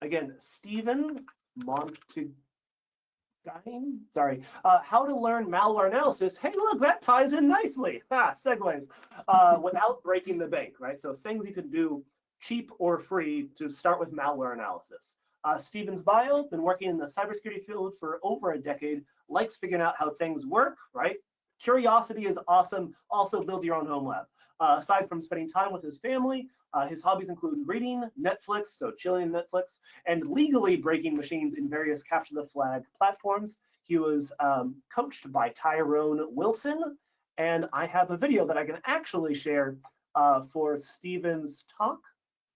Again, Stephen Mondiguing, sorry, how to learn malware analysis. Hey, look, that ties in nicely. Segues. Without breaking the bank, right? So things you could do cheap or free to start with malware analysis. Stephen's bio, been working in the cybersecurity field for over a decade, likes figuring out how things work, right? Curiosity is awesome. Also build your own home lab. Aside from spending time with his family, his hobbies include reading, Netflix, so chilling in Netflix, and legally breaking machines in various capture the flag platforms. He was coached by Tyrone Wilson, and I have a video that I can actually share for Stephen's talk.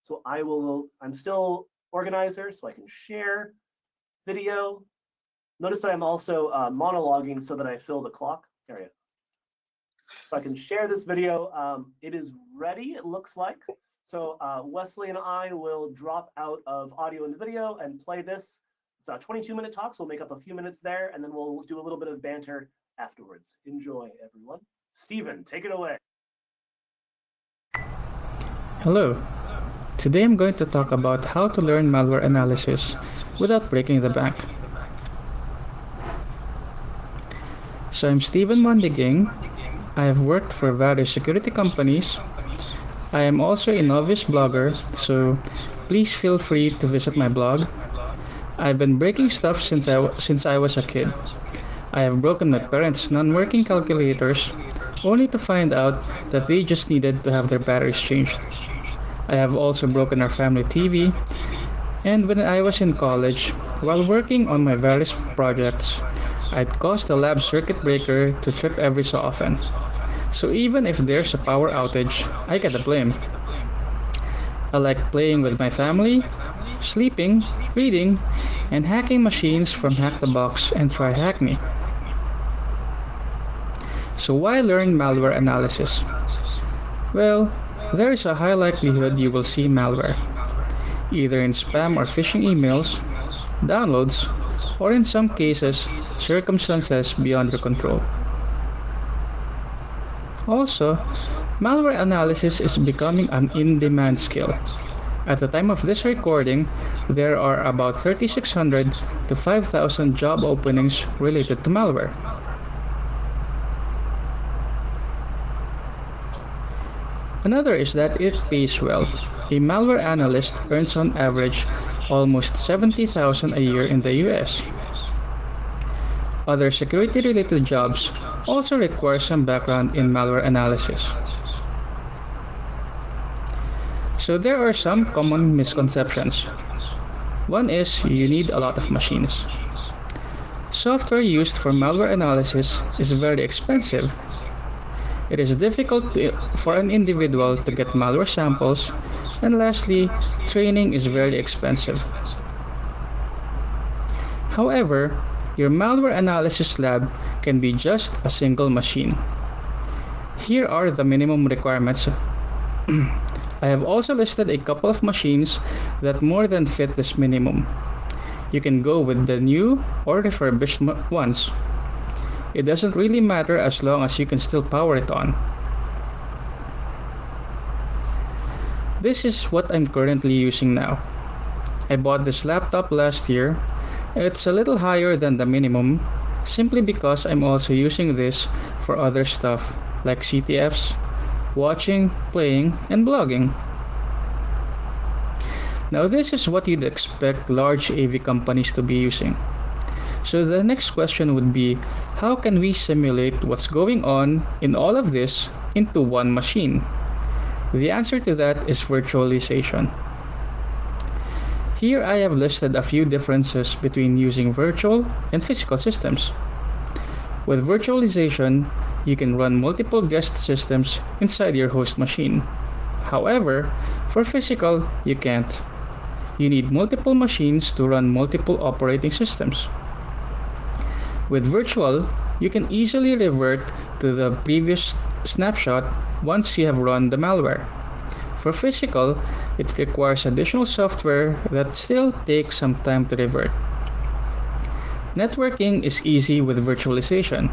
So I'm still organizer, so I can share video. Notice that I'm also monologuing so that I fill the clock area. So I can share this video. It is ready, it looks like. So Wesley and I will drop out of audio and video and play this. It's a 22-minute talk, so we'll make up a few minutes there, and then we'll do a little bit of banter afterwards. Enjoy, everyone. Stephen, take it away. Hello. Today I'm going to talk about how to learn malware analysis without breaking the bank. So I'm Stephen Mondiguing. I have worked for various security companies. I am also a novice blogger, so please feel free to visit my blog. I've been breaking stuff since I was a kid. I have broken my parents' non-working calculators, only to find out that they just needed to have their batteries changed. I have also broken our family TV, and when I was in college, while working on my various projects, I'd cause the lab circuit breaker to trip every so often. So even if there's a power outage, I get the blame. I like playing with my family, sleeping, reading, and hacking machines from Hack the Box and Try Hack Me. So why learn malware analysis? Well, there is a high likelihood you will see malware, either in spam or phishing emails, downloads, or in some cases, circumstances beyond your control. Also, malware analysis is becoming an in-demand skill. At the time of this recording, there are about 3,600 to 5,000 job openings related to malware. Another is that it pays well. A malware analyst earns on average almost $70,000 a year in the US. Other security-related jobs also require some background in malware analysis. So there are some common misconceptions. One is you need a lot of machines. Software used for malware analysis is very expensive. It is difficult for an individual to get malware samples, and lastly, training is very expensive. However, your malware analysis lab can be just a single machine. Here are the minimum requirements. I have also listed a couple of machines that more than fit this minimum. You can go with the new or refurbished ones. It doesn't really matter as long as you can still power it on. This is what I'm currently using now. I bought this laptop last year. It's a little higher than the minimum, simply because I'm also using this for other stuff like CTFs, watching, playing, and blogging. Now this is what you'd expect large AV companies to be using. So the next question would be, how can we simulate what's going on in all of this into one machine? The answer to that is virtualization. Here I have listed a few differences between using virtual and physical systems. With virtualization, you can run multiple guest systems inside your host machine. However, for physical, you can't. You need multiple machines to run multiple operating systems. With virtual, you can easily revert to the previous snapshot once you have run the malware. For physical, it requires additional software that still takes some time to revert. Networking is easy with virtualization,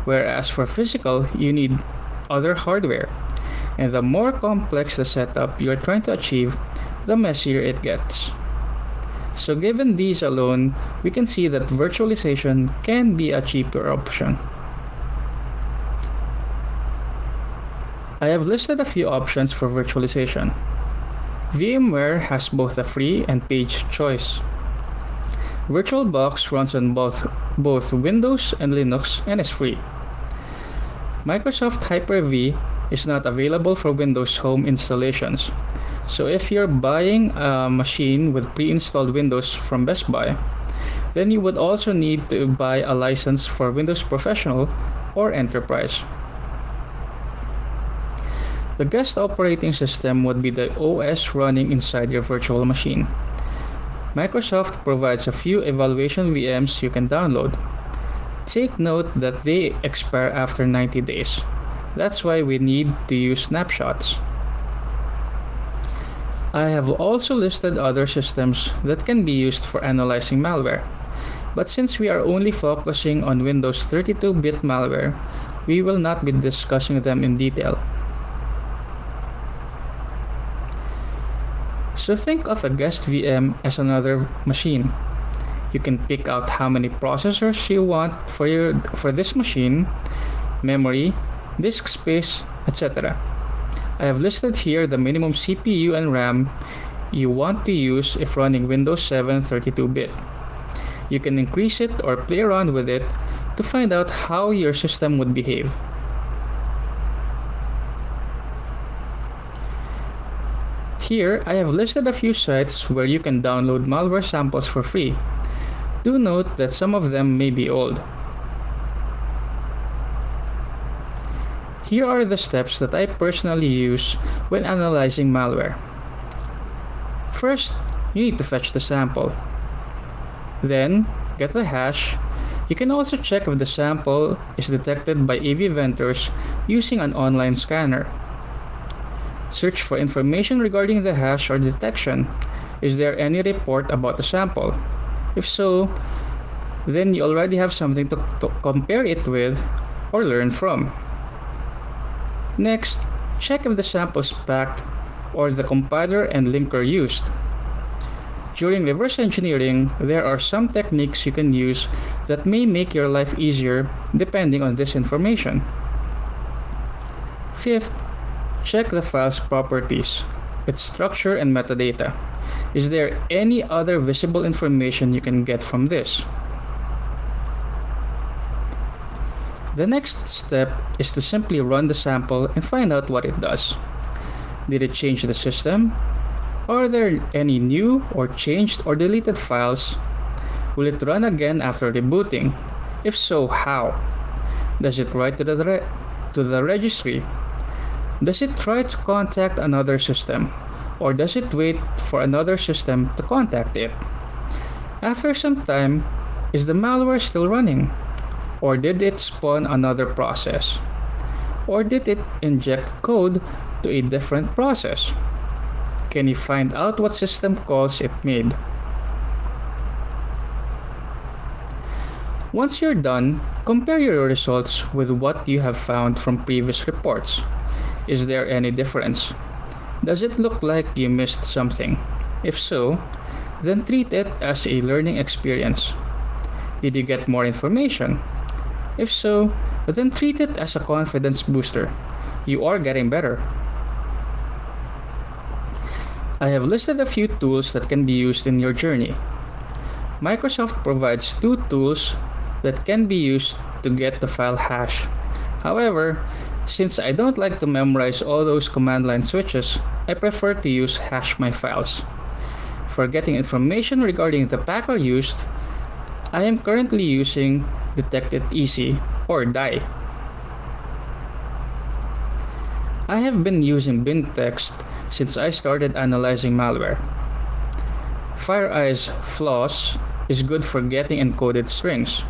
whereas for physical, you need other hardware. And the more complex the setup you are trying to achieve, the messier it gets. So given these alone, we can see that virtualization can be a cheaper option. I have listed a few options for virtualization. VMware has both a free and paid choice. VirtualBox runs on both Windows and Linux and is free. Microsoft Hyper-V is not available for Windows Home installations. So if you're buying a machine with pre-installed Windows from Best Buy, then you would also need to buy a license for Windows Professional or Enterprise. The guest operating system would be the OS running inside your virtual machine. Microsoft provides a few evaluation VMs you can download. Take note that they expire after 90 days. That's why we need to use snapshots. I have also listed other systems that can be used for analyzing malware. But since we are only focusing on Windows 32-bit malware, we will not be discussing them in detail. So think of a guest VM as another machine. You can pick out how many processors you want for this machine, memory, disk space, etc. I have listed here the minimum CPU and RAM you want to use if running Windows 7 32-bit. You can increase it or play around with it to find out how your system would behave. Here, I have listed a few sites where you can download malware samples for free. Do note that some of them may be old. Here are the steps that I personally use when analyzing malware. First, you need to fetch the sample. Then, get the hash. You can also check if the sample is detected by AV vendors using an online scanner. Search for information regarding the hash or detection. Is there any report about the sample? If so, then you already have something to compare it with or learn from. Next, check if the sample is packed or the compiler and linker used. During reverse engineering, there are some techniques you can use that may make your life easier depending on this information. Fifth, check the file's properties, its structure and metadata. Is there any other visible information you can get from this? The next step is to simply run the sample and find out what it does. Did it change the system? Are there any new or changed or deleted files? Will it run again after rebooting? If so, how? Does it write to the registry? Does it try to contact another system? Or does it wait for another system to contact it? After some time, is the malware still running? Or did it spawn another process? Or did it inject code to a different process? Can you find out what system calls it made? Once you're done, compare your results with what you have found from previous reports. Is there any difference? Does it look like you missed something? If so, then treat it as a learning experience. Did you get more information? If so, then treat it as a confidence booster. You are getting better. I have listed a few tools that can be used in your journey. Microsoft provides 2 tools that can be used to get the file hash. However, since I don't like to memorize all those command line switches, I prefer to use hash my files. For getting information regarding the packer used, I am currently using Detect It Easy or DIE. I have been using bintext since I started analyzing malware. FireEye's Flaws is good for getting encoded strings.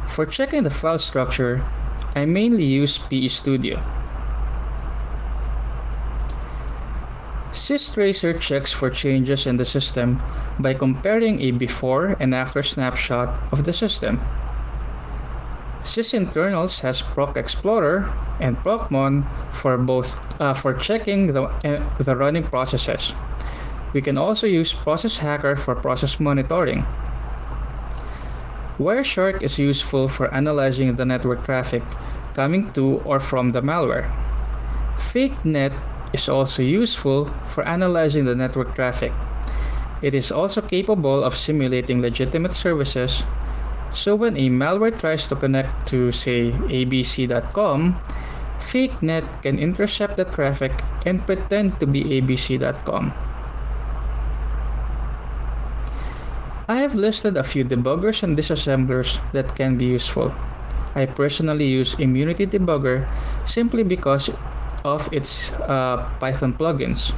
For checking the file structure, I mainly use PE Studio. Systracer checks for changes in the system by comparing a before and after snapshot of the system. Sysinternals has Proc Explorer and Procmon for checking the running processes. We can also use Process Hacker for process monitoring. Wireshark is useful for analyzing the network traffic coming to or from the malware. FakeNet is also useful for analyzing the network traffic. It is also capable of simulating legitimate services, so when a malware tries to connect to, say, abc.com, FakeNet can intercept the traffic and pretend to be abc.com. I have listed a few debuggers and disassemblers that can be useful. I personally use Immunity Debugger simply because of its Python plugins.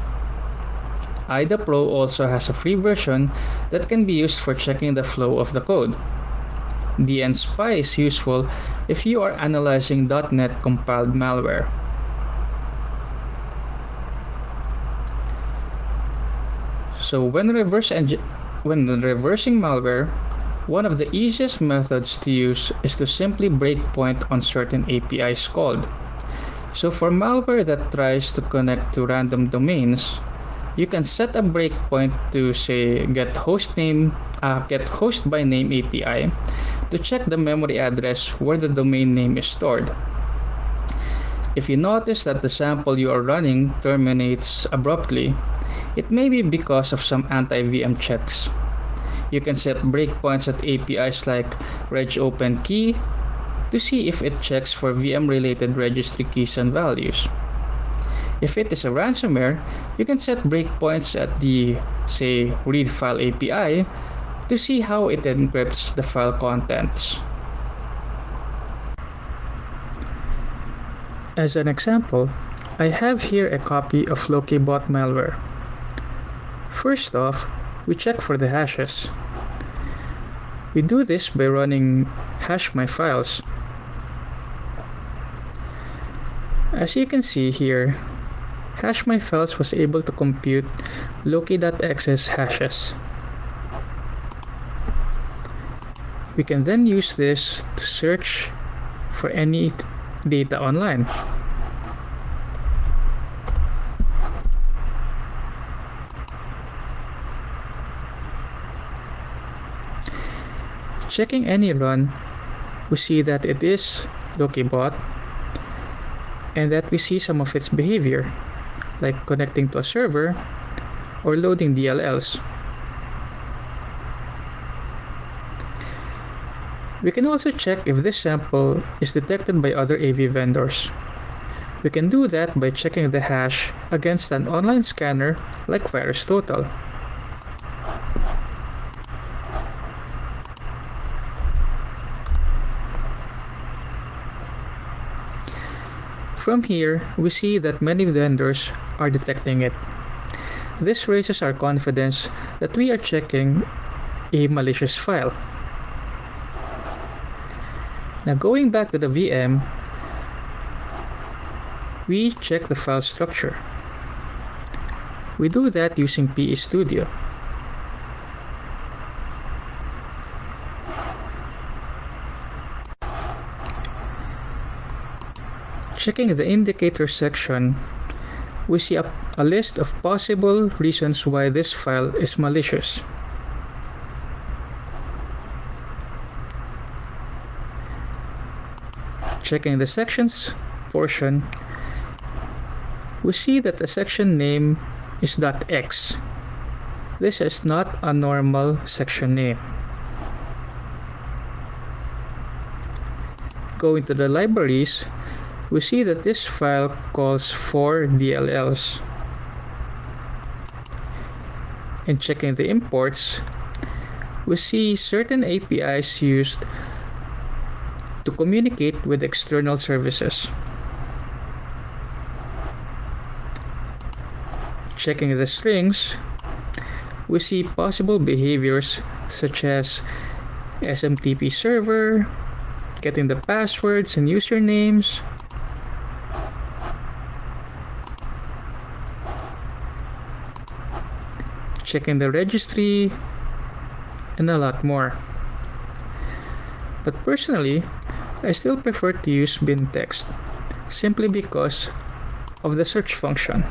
IDA Pro also has a free version that can be used for checking the flow of the code. DNSpy is useful if you are analyzing .NET compiled malware. So when reversing malware, one of the easiest methods to use is to simply breakpoint on certain APIs called. So for malware that tries to connect to random domains, you can set a breakpoint to, say, get host by name API to check the memory address where the domain name is stored. If you notice that the sample you are running terminates abruptly, it may be because of some anti-VM checks. You can set breakpoints at APIs like regopenKey to see if it checks for VM-related registry keys and values. If it is a ransomware, you can set breakpoints at the, say, read file API to see how it encrypts the file contents. As an example, I have here a copy of Lokibot malware. First off, we check for the hashes. We do this by running hashMyFiles. As you can see here, hashMyFiles was able to compute Loki.x's hashes. We can then use this to search for any data online. Checking any run, we see that it is Lokibot and that we see some of its behavior, like connecting to a server or loading DLLs. We can also check if this sample is detected by other AV vendors. We can do that by checking the hash against an online scanner like VirusTotal. From here, we see that many vendors are detecting it. This raises our confidence that we are checking a malicious file. Now going back to the VM, we check the file structure. We do that using PE Studio. Checking the indicator section, we see a list of possible reasons why this file is malicious. Checking the sections portion, we see that the section name is .x. This is not a normal section name. Going to the libraries, we see that this file calls for DLLs. And checking the imports, we see certain APIs used to communicate with external services. Checking the strings, we see possible behaviors such as SMTP server, getting the passwords and usernames, checking the registry, and a lot more. But personally, I still prefer to use bin text, simply because of the search function.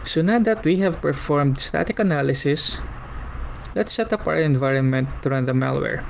So now that we have performed static analysis, let's set up our environment to run the malware.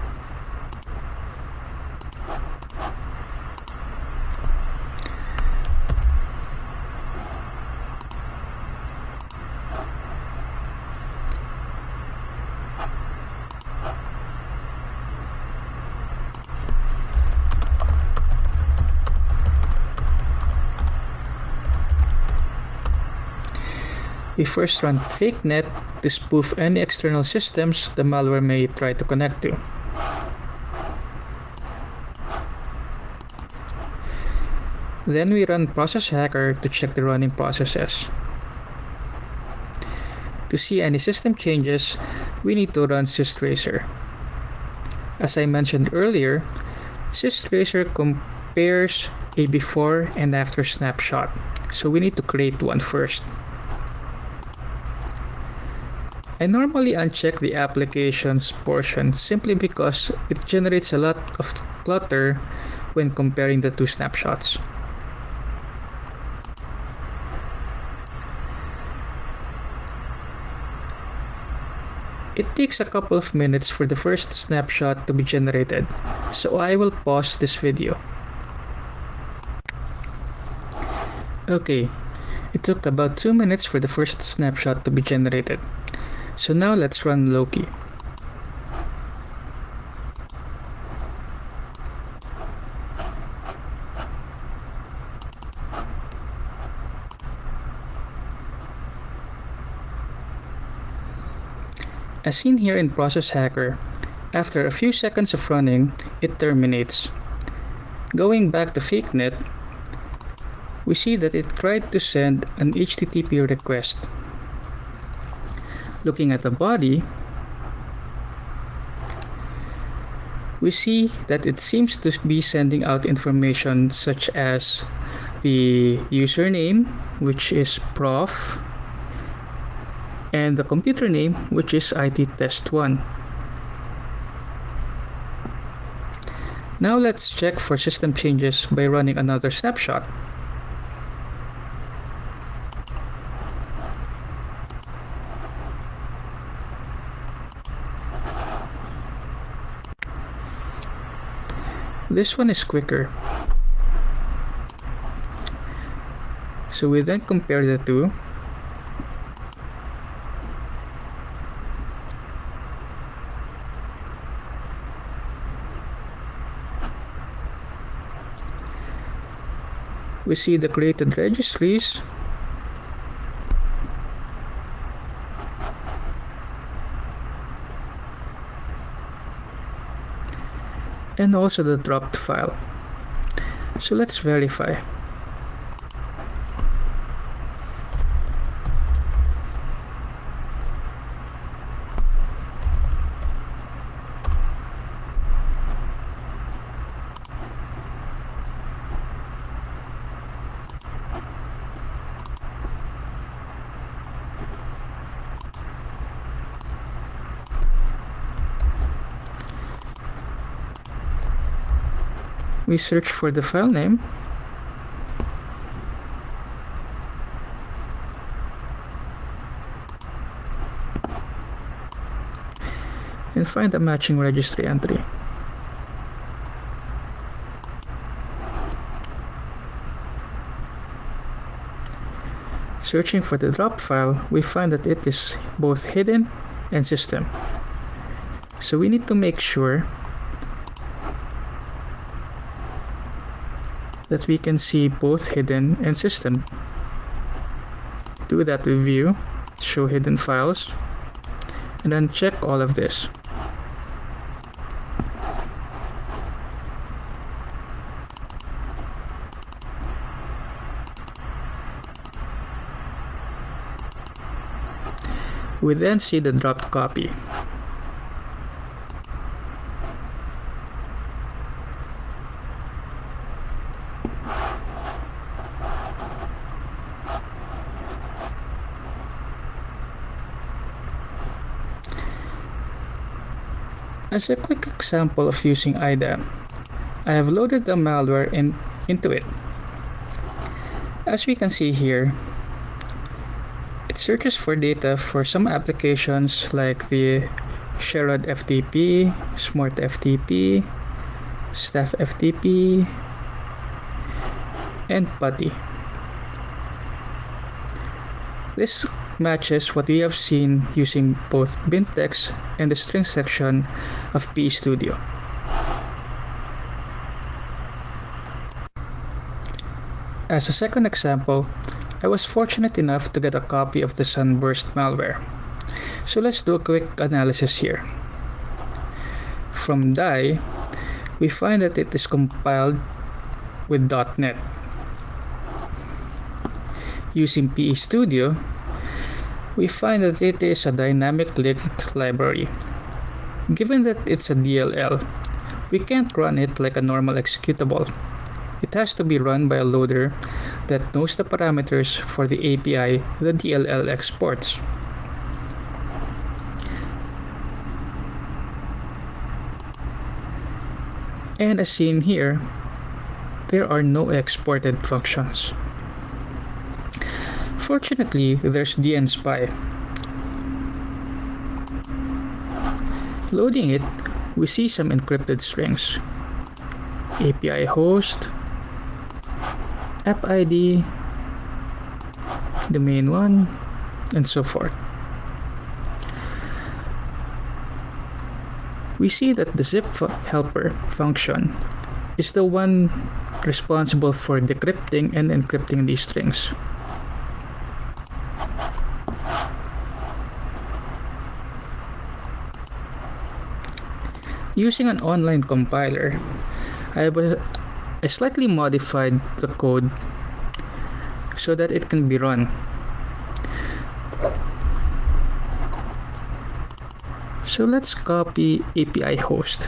We first run fakenet to spoof any external systems the malware may try to connect to. Then we run process hacker to check the running processes. To see any system changes, we need to run systracer. As I mentioned earlier, systracer compares a before and after snapshot, so we need to create one first. I normally uncheck the applications portion simply because it generates a lot of clutter when comparing the two snapshots. It takes a couple of minutes for the first snapshot to be generated, so I will pause this video. Okay, it took about 2 minutes for the first snapshot to be generated. So now let's run Loki. As seen here in Process Hacker, after a few seconds of running, it terminates. Going back to FakeNet, we see that it tried to send an HTTP request. Looking at the body, we see that it seems to be sending out information such as the username, which is prof, and the computer name, which is ITtest1. Now let's check for system changes by running another snapshot. This one is quicker. So we then compare the two. We see the created registries, and also the dropped file. So let's verify. We search for the file name, and find a matching registry entry. Searching for the drop file, we find that it is both hidden and system. So we need to make sure that we can see both hidden and system. Do that with view, show hidden files, and then check all of this. We then see the dropped copy. As a quick example of using IDAM, I have loaded the malware into it. As we can see here, it It searches for data for some applications like the Shared FTP, Smart FTP, Staff FTP, and PuTTY. This matches what we have seen using both bin text and the string section of PE Studio. As a second example, I was fortunate enough to get a copy of the Sunburst malware. So let's do a quick analysis here. From DIE, we find that it is compiled with .NET. Using PE Studio, we find that it is a dynamic linked library. Given that it's a DLL, we can't run it like a normal executable. It has to be run by a loader that knows the parameters for the API the DLL exports. And as seen here, there are no exported functions. Fortunately, there's dnspy. Loading it, we see some encrypted strings. API host, app ID, domain 1, and so forth. We see that the zip helper function is the one responsible for decrypting and encrypting these strings. Using an online compiler, I slightly modified the code so that it can be run. So let's copy API host.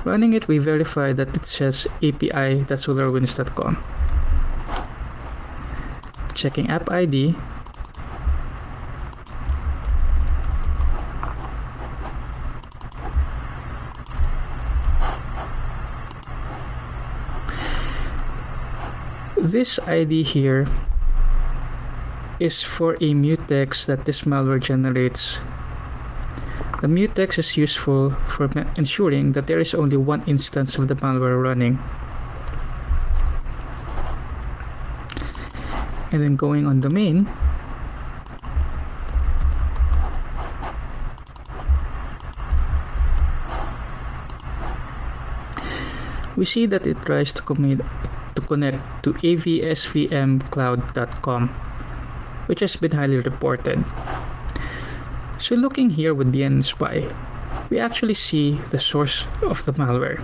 Running it, we verify that it says api.solarwinds.com. Checking app ID. This ID here is for a mutex that this malware generates. The mutex is useful for ensuring that there is only one instance of the malware running. And then going on domain, we see that it tries to connect to avsvmcloud.com, which has been highly reported. So looking here with dnspy, we actually see the source of the malware.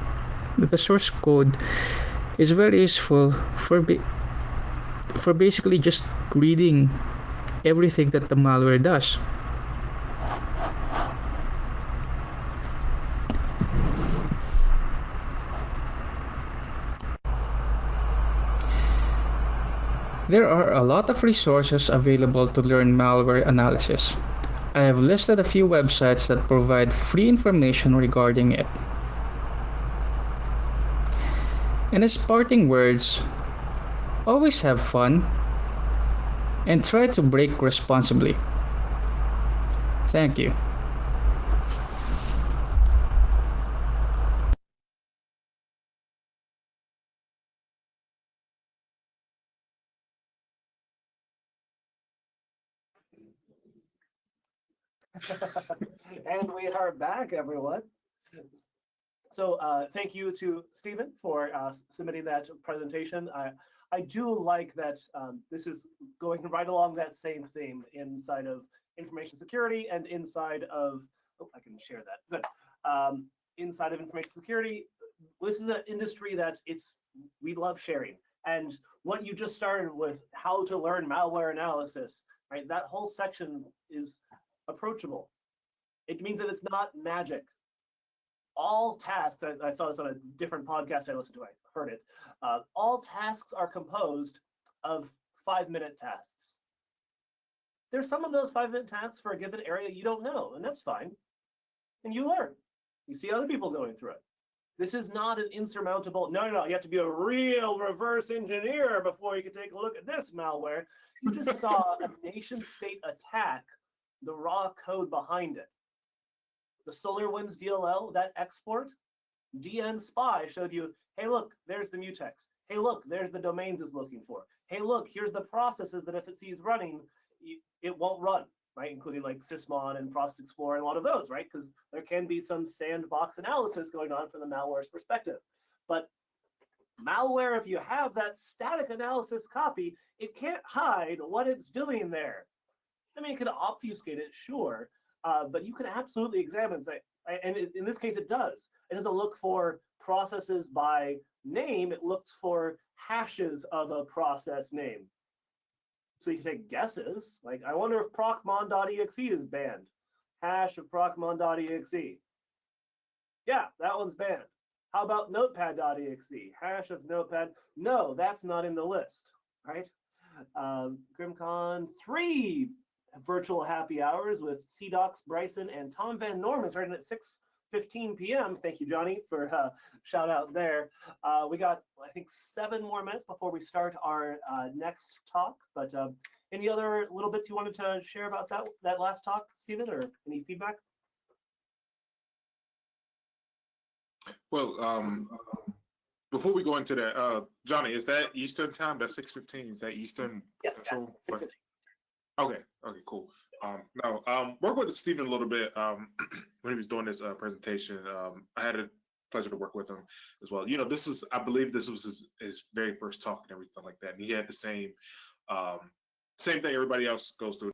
The source code is very useful for basically just reading everything that the malware does. There are a lot of resources available to learn malware analysis. I have listed a few websites that provide free information regarding it. And as parting words, always have fun and try to break responsibly. Thank you. And we are back, everyone. So thank you to Stephen for submitting that presentation. I do like that this is going right along that same theme inside of information security and inside of, oh, I can share that, good. Inside of information security, this is an industry that we love sharing. And what you just started with, how to learn malware analysis, right? That whole section is approachable. It means that it's not magic. All tasks, I saw this on a different podcast I listened to, I heard it. All tasks are composed of 5-minute tasks. There's some of those 5-minute tasks for a given area you don't know, and that's fine. And you learn. You see other people going through it. This is not an insurmountable, no, you have to be a real reverse engineer before you can take a look at this malware. You just saw a nation state attack the raw code behind it. The SolarWinds DLL, that export, DN Spy showed you, hey, look, there's the mutex. Hey, look, there's the domains it's looking for. Hey, look, here's the processes that if it sees running, it won't run, right? Including like Sysmon and Process Explorer and a lot of those, right? Because there can be some sandbox analysis going on from the malware's perspective. But malware, if you have that static analysis copy, it can't hide what it's doing there. I mean, it can obfuscate it, sure, but you can absolutely examine and say, and in this case, it does. It doesn't look for processes by name. It looks for hashes of a process name. So you can take guesses, like, I wonder if procmon.exe is banned. Hash of procmon.exe. Yeah, that one's banned. How about notepad.exe? Hash of notepad. No, that's not in the list, right? GRIMMCon 3 virtual happy hours with CDocs, Bryson, and Tom Van Norman starting at 6:15 p.m. Thank you, Johnny, for shout out there. We got, I think, 7 more minutes before we start our next talk. But any other little bits you wanted to share about that last talk, Stephen, or any feedback? Well, before we go into that, Johnny, is that Eastern time? That's 6:15. Is that Eastern? Yes, Central? that's 6:15. Okay, cool. Now, work with Stephen a little bit when he was doing this presentation. I had a pleasure to work with him as well. You know, I believe this was his very first talk and everything like that. And he had the same thing everybody else goes through.